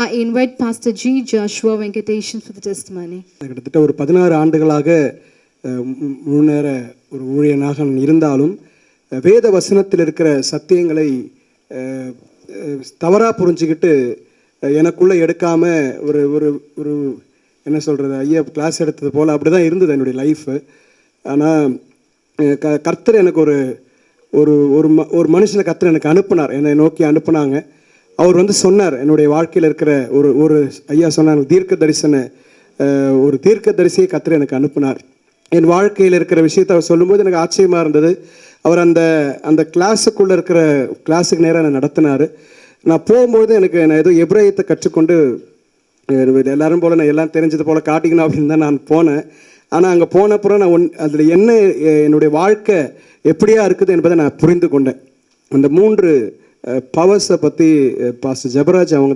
I invite Pastor G. Joshua Venkatesan for the testimony. கிட்டத்தட்ட ஒரு 16 ஆண்டுகளாக முன்னேற ஒரு ஊழியனாக நான் இருந்தாலும் வேத வசனத்தில் இருக்கிற சத்தியங்களை தவறாக புரிஞ்சுக்கிட்டு எனக்குள்ளே எடுக்காமல் ஒரு ஒரு ஒரு என்ன சொல்கிறது, ஐயா கிளாஸ் எடுத்தது போல் அப்படி தான் இருந்தது என்னுடைய லைஃபு. ஆனால் கர்த்தர் எனக்கு ஒரு ஒரு ஒரு மனுஷனை கர்த்தர் எனக்கு அனுப்புனார், என்னை நோக்கி அனுப்புனாங்க. அவர் வந்து சொன்னார், என்னுடைய வாழ்க்கையில் இருக்கிற ஒரு ஒரு ஐயா சொன்னார், ஒரு தீர்க்க தரிசியை கர்த்தர் எனக்கு அனுப்புனார். என் வாழ்க்கையில் இருக்கிற விஷயத்தை அவர் சொல்லும்போது எனக்கு ஆச்சரியமாக இருந்தது. அவர் அந்த கிளாஸுக்குள்ளே இருக்கிற கிளாஸுக்கு நேராக என்னை நடத்தினார். நான் போகும்போது நான் ஏதோ எப்ரேயத்தை கற்றுக்கொண்டு எல்லாரும் போல் நான் எல்லாம் தெரிஞ்சது போல் காட்டிக்கணும் அப்படின்னு தான் நான் போனேன். ஆனால் அங்கே போனப்புறம் நான் அதில் என்ன என்னுடைய வாழ்க்கை எப்படியா இருக்குது என்பதை நான் புரிந்து கொண்டேன். அந்த 3 பவர்ஸை பற்றி பாஸ்டர் ஜெபராஜ் அவங்க